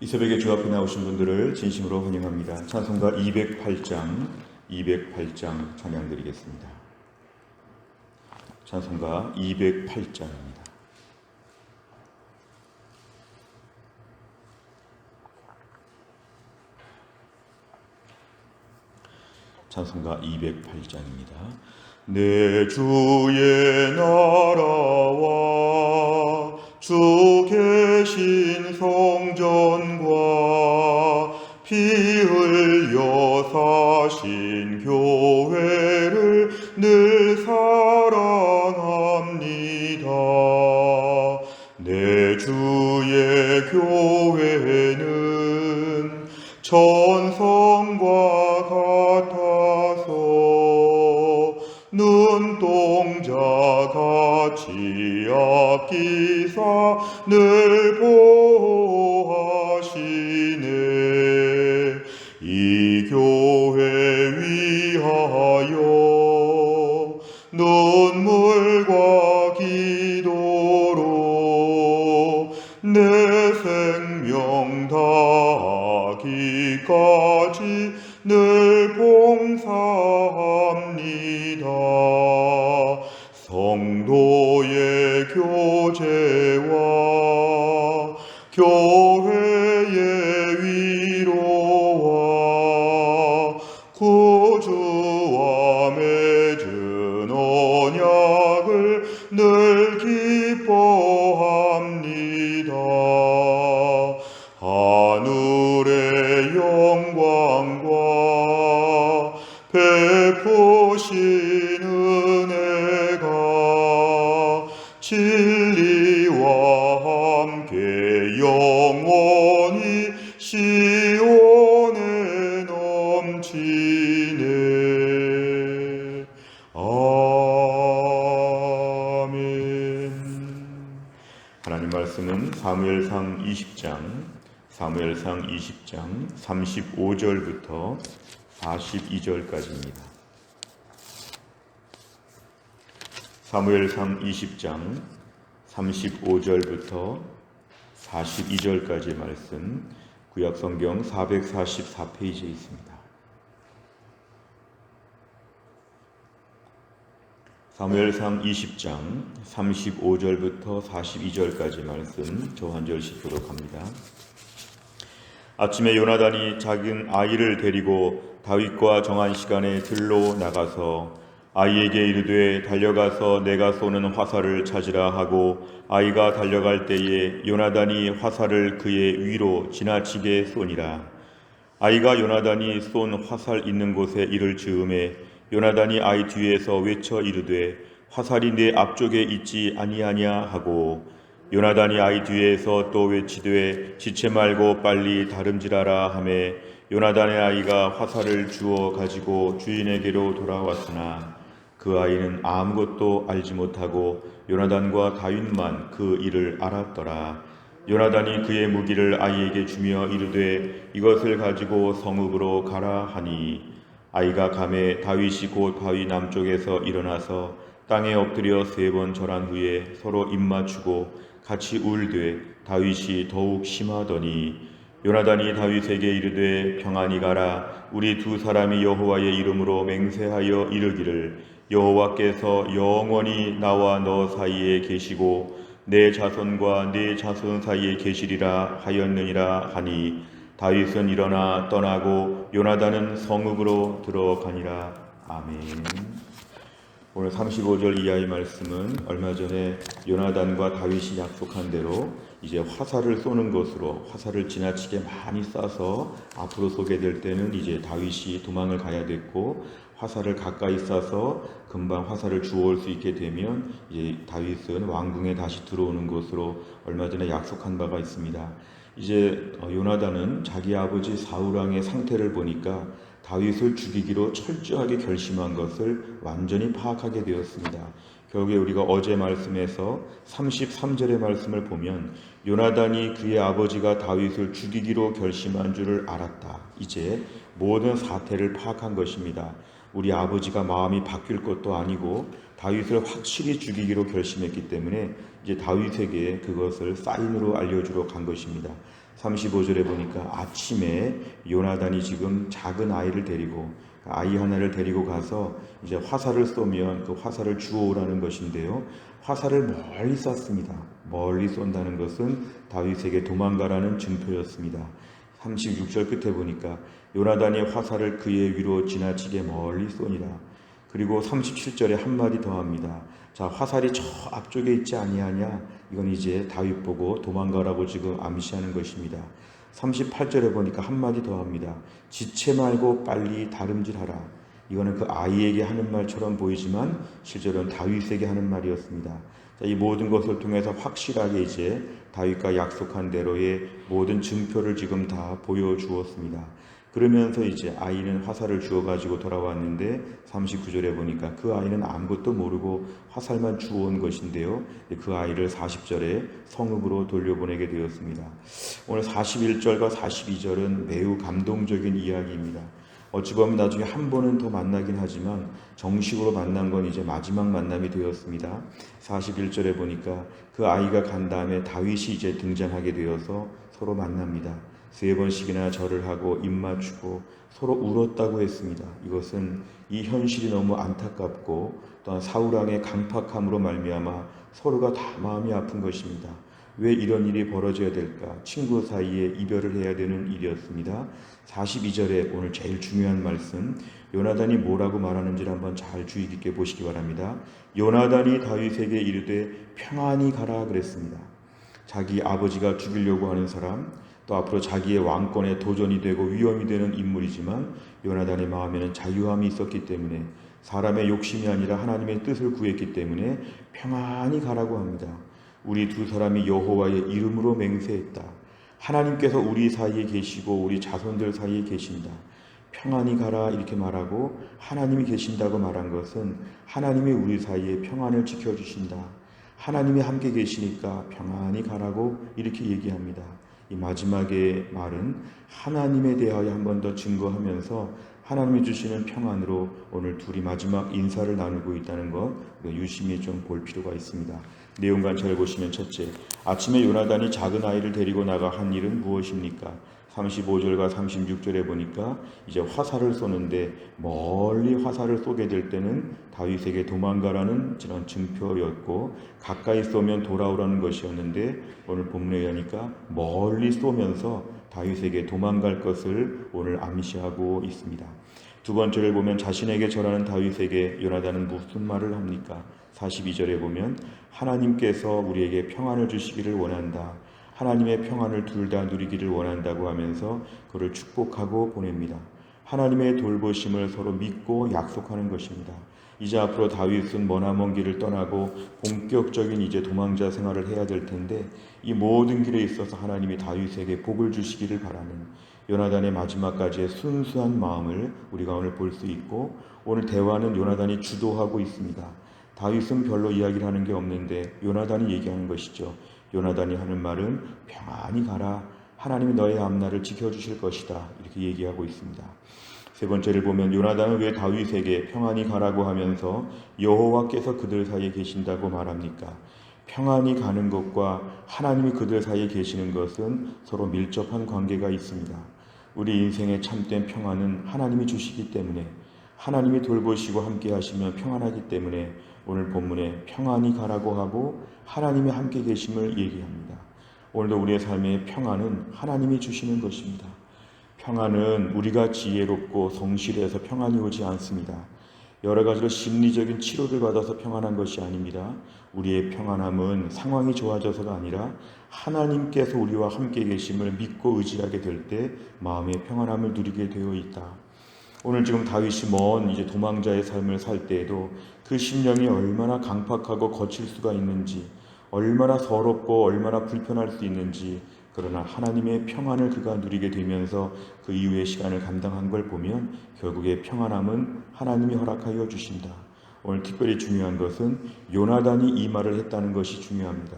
이 새벽에 주 앞에 나오신 분들을 진심으로 환영합니다. 찬송가 208장 찬양 드리겠습니다. 찬송가 208장입니다. 찬송가 208장입니다. 내 주의 나라와 주 계신 성전과 피 흘려 사신 교회를 늘 사랑합니다. 내 주의 교회는 천성과 같아서 눈동자같이 아끼사 늘 보호하시네. 이 교회 위하여 눈물과 기도로 내 생명 다하기까지 늘 봉사합니다. 성도의 교제와 교회의 위로와 구주와 맺은 언약을 늘 기뻐합니다. 하늘의 영광과 베푸신 은혜가 진리와 함께 영원히 시온에 넘치네. 아멘. 하나님 말씀은 사무엘상 20장 35절부터 42절까지입니다. 사무엘상 20장 35절부터 42절까지의 말씀, 구약성경 444페이지에 있습니다. 사무엘상 20장 35절부터 42절까지 말씀, 저 한 절씩 교독합니다. 아침에 요나단이 작은 아이를 데리고 다윗과 정한 시간에 들로 나가서 아이에게 이르되 달려가서 내가 쏘는 화살을 찾으라 하고, 아이가 달려갈 때에 요나단이 화살을 그의 위로 지나치게 쏘니라. 아이가 요나단이 쏜 화살 있는 곳에 이를 즈음에 요나단이 아이 뒤에서 외쳐 이르되 화살이 내 앞쪽에 있지 아니하냐 하고, 요나단이 아이 뒤에서 또 외치되 지체 말고 빨리 다름질하라 하매 요나단의 아이가 화살을 주워 가지고 주인에게로 돌아왔으나 그 아이는 아무것도 알지 못하고 요나단과 다윗만 그 일을 알았더라. 요나단이 그의 무기를 아이에게 주며 이르되 이것을 가지고 성읍으로 가라 하니, 아이가 가매 다윗이 곧 바위 남쪽에서 일어나서 땅에 엎드려 3번 절한 후에 서로 입맞추고 같이 울되 다윗이 더욱 심하더니, 요나단이 다윗에게 이르되 평안히 가라. 우리 두 사람이 여호와의 이름으로 맹세하여 이르기를 여호와께서 영원히 나와 너 사이에 계시고 내 자손과 네 자손 사이에 계시리라 하였느니라 하니, 다윗은 일어나 떠나고 요나단은 성읍으로 들어가니라. 아멘. 오늘 35절 이하의 말씀은 얼마 전에 요나단과 다윗이 약속한 대로 이제 화살을 쏘는 것으로, 화살을 지나치게 많이 쏴서 앞으로 쏘게 될 때는 이제 다윗이 도망을 가야 됐고, 화살을 가까이 쏴서 금방 화살을 주워올 수 있게 되면 이제 다윗은 왕궁에 다시 들어오는 것으로 얼마 전에 약속한 바가 있습니다. 이제 요나단은 자기 아버지 사울왕의 상태를 보니까 다윗을 죽이기로 철저하게 결심한 것을 완전히 파악하게 되었습니다. 결국에 우리가 어제 말씀에서 33절의 말씀을 보면 요나단이 그의 아버지가 다윗을 죽이기로 결심한 줄을 알았다. 이제 모든 사태를 파악한 것입니다. 우리 아버지가 마음이 바뀔 것도 아니고 다윗을 확실히 죽이기로 결심했기 때문에 이제 다윗에게 그것을 사인으로 알려주러 간 것입니다. 35절에 보니까 아침에 요나단이 지금 작은 아이를 데리고 아이 하나를 데리고 가서 이제 화살을 쏘면 그 화살을 주워오라는 것인데요. 화살을 멀리 쐈습니다. 멀리 쏜다는 것은 다윗에게 도망가라는 증표였습니다. 36절 끝에 보니까 요나단이 화살을 그의 위로 지나치게 멀리 쏘니라. 그리고 37절에 한마디 더 합니다. 자, 화살이 저 앞쪽에 있지 아니하냐? 이건 이제 다윗 보고 도망가라고 지금 암시하는 것입니다. 38절에 보니까 한마디 더 합니다. 지체 말고 빨리 다름질하라. 이거는 그 아이에게 하는 말처럼 보이지만 실제로는 다윗에게 하는 말이었습니다. 자, 이 모든 것을 통해서 확실하게 이제 다윗과 약속한 대로의 모든 증표를 지금 다 보여주었습니다. 그러면서 이제 아이는 화살을 주워가지고 돌아왔는데 39절에 보니까 그 아이는 아무것도 모르고 화살만 주워온 것인데요. 그 아이를 40절에 성읍으로 돌려보내게 되었습니다. 오늘 41절과 42절은 매우 감동적인 이야기입니다. 어찌 보면 나중에 한 번은 더 만나긴 하지만 정식으로 만난 건 이제 마지막 만남이 되었습니다. 41절에 보니까 그 아이가 간 다음에 다윗이 이제 등장하게 되어서 서로 만납니다. 3번씩이나 절을 하고 입 맞추고 서로 울었다고 했습니다. 이것은 이 현실이 너무 안타깝고 또한 사울왕의 강팍함으로 말미암아 서로가 다 마음이 아픈 것입니다. 왜 이런 일이 벌어져야 될까? 친구 사이에 이별을 해야 되는 일이었습니다. 42절에 오늘 제일 중요한 말씀, 요나단이 뭐라고 말하는지를 한번 잘 주의 깊게 보시기 바랍니다. 요나단이 다윗에게 이르되 평안히 가라 그랬습니다. 자기 아버지가 죽이려고 하는 사람, 또 앞으로 자기의 왕권에 도전이 되고 위험이 되는 인물이지만 요나단의 마음에는 자유함이 있었기 때문에 사람의 욕심이 아니라 하나님의 뜻을 구했기 때문에 평안히 가라고 합니다. 우리 두 사람이 여호와의 이름으로 맹세했다. 하나님께서 우리 사이에 계시고 우리 자손들 사이에 계신다. 평안히 가라 이렇게 말하고 하나님이 계신다고 말한 것은 하나님이 우리 사이에 평안을 지켜주신다. 하나님이 함께 계시니까 평안히 가라고 이렇게 얘기합니다. 이 마지막의 말은 하나님에 대하여 한 번 더 증거하면서 하나님이 주시는 평안으로 오늘 둘이 마지막 인사를 나누고 있다는 것 유심히 좀 볼 필요가 있습니다. 내용 관찰을 보시면 첫째, 아침에 요나단이 작은 아이를 데리고 나가 한 일은 무엇입니까? 35절과 36절에 보니까 이제 화살을 쏘는데 멀리 화살을 쏘게 될 때는 다윗에게 도망가라는 그런 증표였고 가까이 쏘면 돌아오라는 것이었는데 오늘 본문에 하니까 멀리 쏘면서 다윗에게 도망갈 것을 오늘 암시하고 있습니다. 두 번째를 보면 자신에게 절하는 다윗에게 요나단은 무슨 말을 합니까? 42절에 보면 하나님께서 우리에게 평안을 주시기를 원한다. 하나님의 평안을 둘 다 누리기를 원한다고 하면서 그를 축복하고 보냅니다. 하나님의 돌보심을 서로 믿고 약속하는 것입니다. 이제 앞으로 다윗은 머나먼 길을 떠나고 본격적인 이제 도망자 생활을 해야 될 텐데 이 모든 길에 있어서 하나님이 다윗에게 복을 주시기를 바라는 요나단의 마지막까지의 순수한 마음을 우리가 오늘 볼 수 있고 오늘 대화는 요나단이 주도하고 있습니다. 다윗은 별로 이야기를 하는 게 없는데 요나단이 얘기하는 것이죠. 요나단이 하는 말은 평안히 가라. 하나님이 너의 앞날을 지켜주실 것이다. 이렇게 얘기하고 있습니다. 세 번째를 보면 요나단은 왜 다윗에게 평안히 가라고 하면서 여호와께서 그들 사이에 계신다고 말합니까? 평안히 가는 것과 하나님이 그들 사이에 계시는 것은 서로 밀접한 관계가 있습니다. 우리 인생의 참된 평안은 하나님이 주시기 때문에 하나님이 돌보시고 함께 하시면 평안하기 때문에 오늘 본문에 평안히 가라고 하고 하나님이 함께 계심을 얘기합니다. 오늘도 우리의 삶의 평안은 하나님이 주시는 것입니다. 평안은 우리가 지혜롭고 성실해서 평안이 오지 않습니다. 여러 가지로 심리적인 치료를 받아서 평안한 것이 아닙니다. 우리의 평안함은 상황이 좋아져서가 아니라 하나님께서 우리와 함께 계심을 믿고 의지하게 될 때 마음의 평안함을 누리게 되어 있다. 오늘 지금 다윗이 먼 이제 도망자의 삶을 살 때에도 그 심령이 얼마나 강팍하고 거칠 수가 있는지, 얼마나 서럽고 얼마나 불편할 수 있는지, 그러나 하나님의 평안을 그가 누리게 되면서 그 이후의 시간을 감당한 걸 보면 결국에 평안함은 하나님이 허락하여 주신다. 오늘 특별히 중요한 것은 요나단이 이 말을 했다는 것이 중요합니다.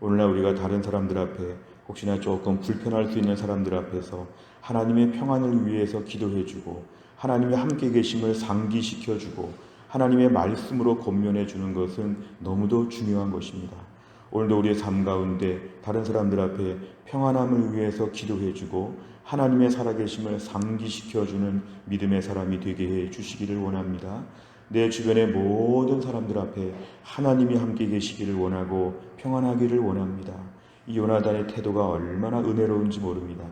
오늘날 우리가 다른 사람들 앞에 혹시나 조금 불편할 수 있는 사람들 앞에서 하나님의 평안을 위해서 기도해주고 하나님의 함께 계심을 상기시켜주고 하나님의 말씀으로 권면해 주는 것은 너무도 중요한 것입니다. 오늘도 우리의 삶 가운데 다른 사람들 앞에 평안함을 위해서 기도해주고 하나님의 살아계심을 상기시켜주는 믿음의 사람이 되게 해 주시기를 원합니다. 내 주변의 모든 사람들 앞에 하나님이 함께 계시기를 원하고 평안하기를 원합니다. 이 요나단의 태도가 얼마나 은혜로운지 모릅니다.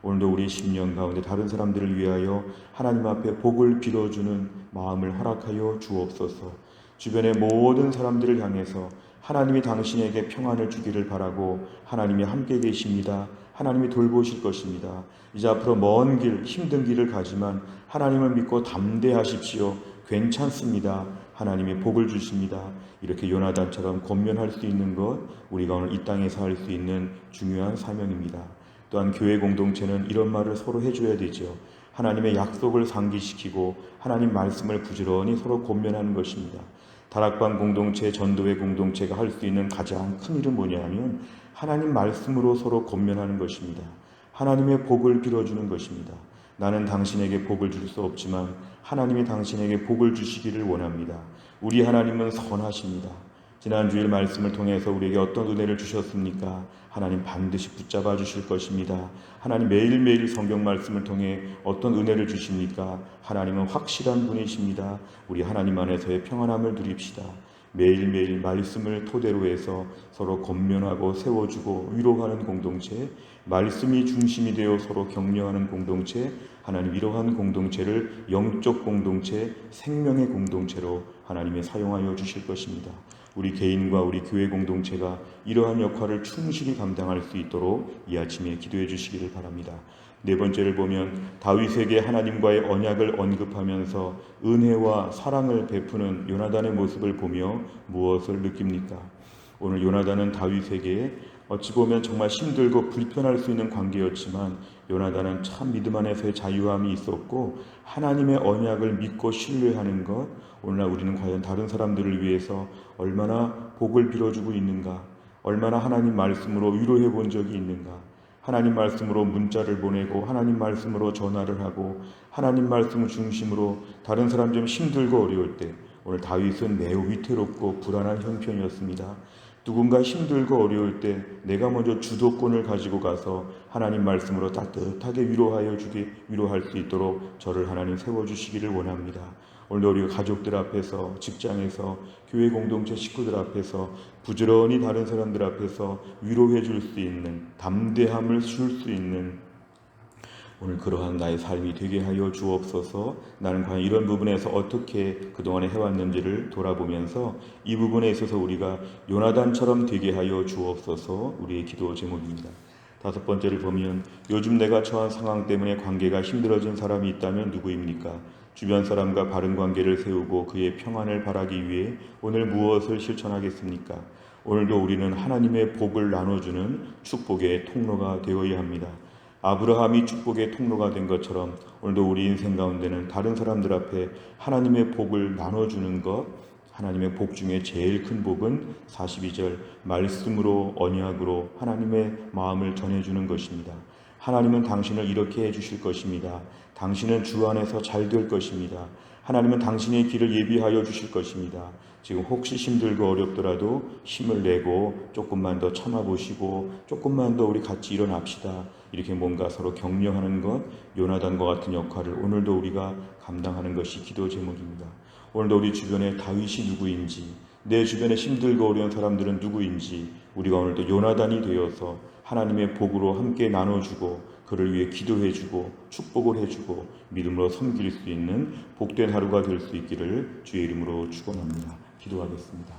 오늘도 우리 심령 가운데 다른 사람들을 위하여 하나님 앞에 복을 빌어주는 마음을 허락하여 주옵소서. 주변의 모든 사람들을 향해서 하나님이 당신에게 평안을 주기를 바라고 하나님이 함께 계십니다. 하나님이 돌보실 것입니다. 이제 앞으로 먼 길, 힘든 길을 가지만 하나님을 믿고 담대하십시오. 괜찮습니다. 하나님이 복을 주십니다. 이렇게 요나단처럼 권면할 수 있는 것, 우리가 오늘 이 땅에서 할 수 있는 중요한 사명입니다. 또한 교회 공동체는 이런 말을 서로 해줘야 되죠. 하나님의 약속을 상기시키고 하나님 말씀을 부지런히 서로 권면하는 것입니다. 다락방 공동체, 전도회 공동체가 할 수 있는 가장 큰 일은 뭐냐면 하나님 말씀으로 서로 권면하는 것입니다. 하나님의 복을 빌어주는 것입니다. 나는 당신에게 복을 줄 수 없지만 하나님이 당신에게 복을 주시기를 원합니다. 우리 하나님은 선하십니다. 지난 주일 말씀을 통해서 우리에게 어떤 은혜를 주셨습니까? 하나님 반드시 붙잡아 주실 것입니다. 하나님 매일매일 성경 말씀을 통해 어떤 은혜를 주십니까? 하나님은 확실한 분이십니다. 우리 하나님 안에서의 평안함을 누립시다. 매일매일 말씀을 토대로 해서 서로 권면하고 세워주고 위로하는 공동체, 말씀이 중심이 되어 서로 격려하는 공동체, 하나님 이러한 공동체를 영적 공동체, 생명의 공동체로 하나님이 사용하여 주실 것입니다. 우리 개인과 우리 교회 공동체가 이러한 역할을 충실히 감당할 수 있도록 이 아침에 기도해 주시기를 바랍니다. 네 번째를 보면 다윗에게 하나님과의 언약을 언급하면서 은혜와 사랑을 베푸는 요나단의 모습을 보며 무엇을 느낍니까? 오늘 요나단은 다윗에게 어찌 보면 정말 힘들고 불편할 수 있는 관계였지만 요나단은 참 믿음 안에서의 자유함이 있었고 하나님의 언약을 믿고 신뢰하는 것, 오늘날 우리는 과연 다른 사람들을 위해서 얼마나 복을 빌어주고 있는가, 얼마나 하나님 말씀으로 위로해 본 적이 있는가, 하나님 말씀으로 문자를 보내고 하나님 말씀으로 전화를 하고 하나님 말씀을 중심으로 다른 사람 좀 힘들고 어려울 때, 오늘 다윗은 매우 위태롭고 불안한 형편이었습니다. 누군가 힘들고 어려울 때 내가 먼저 주도권을 가지고 가서 하나님 말씀으로 따뜻하게 위로할 수 있도록 저를 하나님 세워주시기를 원합니다. 오늘도 우리 가족들 앞에서, 직장에서, 교회 공동체 식구들 앞에서 부지런히 다른 사람들 앞에서 위로해 줄 수 있는, 담대함을 줄 수 있는 오늘 그러한 나의 삶이 되게 하여 주옵소서. 나는 과연 이런 부분에서 어떻게 그동안에 해왔는지를 돌아보면서 이 부분에 있어서 우리가 요나단처럼 되게 하여 주옵소서. 우리의 기도 제목입니다. 다섯 번째를 보면 요즘 내가 처한 상황 때문에 관계가 힘들어진 사람이 있다면 누구입니까? 주변 사람과 바른 관계를 세우고 그의 평안을 바라기 위해 오늘 무엇을 실천하겠습니까? 오늘도 우리는 하나님의 복을 나눠주는 축복의 통로가 되어야 합니다. 아브라함이 축복의 통로가 된 것처럼 오늘도 우리 인생 가운데는 다른 사람들 앞에 하나님의 복을 나눠주는 것, 하나님의 복 중에 제일 큰 복은 42절 말씀으로 언약으로 하나님의 마음을 전해주는 것입니다. 하나님은 당신을 이렇게 해주실 것입니다. 당신은 주 안에서 잘 될 것입니다. 하나님은 당신의 길을 예비하여 주실 것입니다. 지금 혹시 힘들고 어렵더라도 힘을 내고 조금만 더 참아보시고 조금만 더 우리 같이 일어납시다. 이렇게 뭔가 서로 격려하는 것, 요나단과 같은 역할을 오늘도 우리가 감당하는 것이 기도 제목입니다. 오늘도 우리 주변에 다윗이 누구인지, 내 주변에 힘들고 어려운 사람들은 누구인지 우리가 오늘도 요나단이 되어서 하나님의 복으로 함께 나눠주고 그를 위해 기도해주고 축복을 해주고 믿음으로 섬길 수 있는 복된 하루가 될 수 있기를 주의 이름으로 축원합니다. 기도하겠습니다.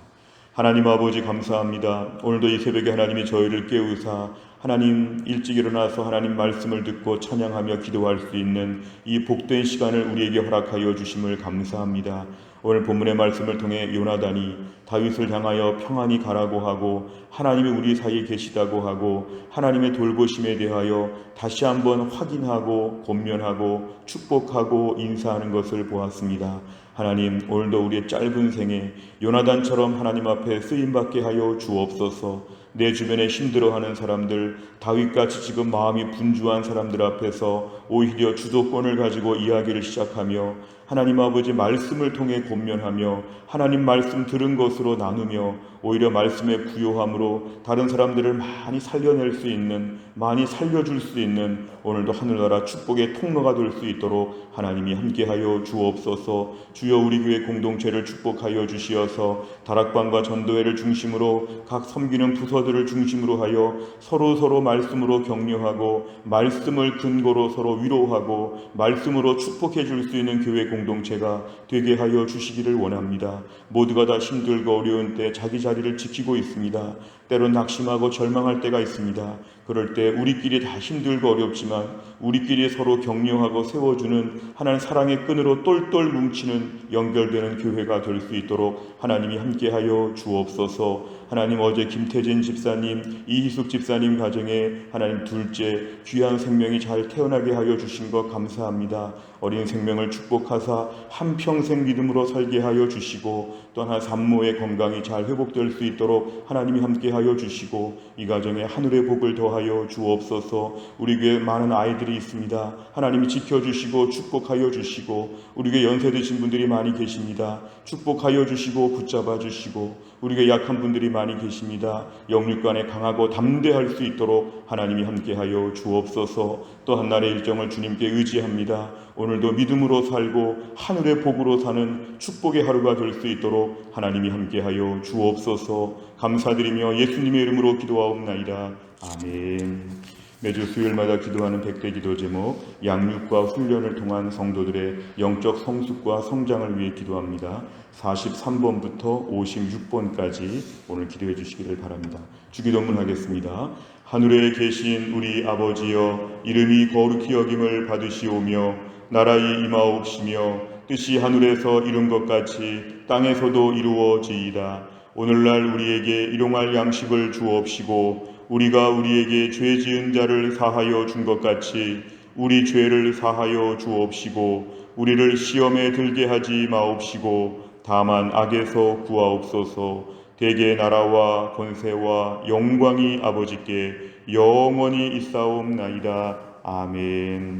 하나님 아버지 감사합니다. 오늘도 이 새벽에 하나님이 저희를 깨우사 하나님 일찍 일어나서 하나님 말씀을 듣고 찬양하며 기도할 수 있는 이 복된 시간을 우리에게 허락하여 주심을 감사합니다. 오늘 본문의 말씀을 통해 요나단이 다윗을 향하여 평안히 가라고 하고 하나님이 우리 사이에 계시다고 하고 하나님의 돌보심에 대하여 다시 한번 확인하고 권면하고 축복하고 인사하는 것을 보았습니다. 하나님 오늘도 우리의 짧은 생에 요나단처럼 하나님 앞에 쓰임받게 하여 주옵소서. 내 주변에 힘들어하는 사람들, 다윗같이 지금 마음이 분주한 사람들 앞에서 오히려 주도권을 가지고 이야기를 시작하며 하나님 아버지 말씀을 통해 권면하며 하나님 말씀 들은 것으로 나누며 오히려 말씀의 부요함으로 다른 사람들을 많이 살려낼 수 있는, 많이 살려줄 수 있는 오늘도 하늘나라 축복의 통로가 될 수 있도록 하나님이 함께하여 주옵소서. 주여 우리 교회 공동체를 축복하여 주시어서 다락방과 전도회를 중심으로 각 섬기는 부서들을 중심으로 하여 서로 말씀으로 격려하고 말씀을 근거로 서로 위로하고 말씀으로 축복해 줄 수 있는 교회 공동체가 되게 하여 주시기를 원합니다. 모두가 다 힘들고 어려운 때 자기 자리를 지키고 있습니다. 때론 낙심하고 절망할 때가 있습니다. 그럴 때 우리끼리 다 힘들고 어렵지만 우리끼리 서로 격려하고 세워주는 하나님 사랑의 끈으로 똘똘 뭉치는 연결되는 교회가 될 수 있도록 하나님이 함께하여 주옵소서. 하나님, 어제 김태진 집사님, 이희숙 집사님 가정에 하나님 둘째 귀한 생명이 잘 태어나게 하여 주신 것 감사합니다. 어린 생명을 축복하사 한평생 믿음으로 살게 하여 주시고 또 하나 산모의 건강이 잘 회복될 수 있도록 하나님이 함께하여 주시고 이 가정에 하늘의 복을 더하여 주옵소서. 우리 교회에 많은 아이들이 있습니다. 하나님이 지켜주시고 축복하여 주시고 우리 교회 연세 드신 분들이 많이 계십니다. 축복하여 주시고 붙잡아 주시고 우리 교회 약한 분들이 많이 계십니다. 영육간에 강하고 담대할 수 있도록 하나님이 함께하여 주옵소서. 또 한날의 일정을 주님께 의지합니다. 오늘도 믿음으로 살고 하늘의 복으로 사는 축복의 하루가 될 수 있도록 하나님이 함께하여 주옵소서. 감사드리며 예수님의 이름으로 기도하옵나이다. 아멘. 매주 수요일마다 기도하는 100대 기도 제목, 양육과 훈련을 통한 성도들의 영적 성숙과 성장을 위해 기도합니다. 43번부터 56번까지 오늘 기도해 주시기를 바랍니다. 주기도문 하겠습니다. 하늘에 계신 우리 아버지여, 이름이 거룩히 여김을 받으시오며 나라의 임하옵시며 뜻이 하늘에서 이룬 것 같이 땅에서도 이루어지이다. 오늘날 우리에게 일용할 양식을 주옵시고 우리가 우리에게 죄 지은 자를 사하여 준 것 같이 우리 죄를 사하여 주옵시고 우리를 시험에 들게 하지 마옵시고 다만 악에서 구하옵소서. 대개 나라와 권세와 영광이 아버지께 영원히 있사옵나이다. 아멘.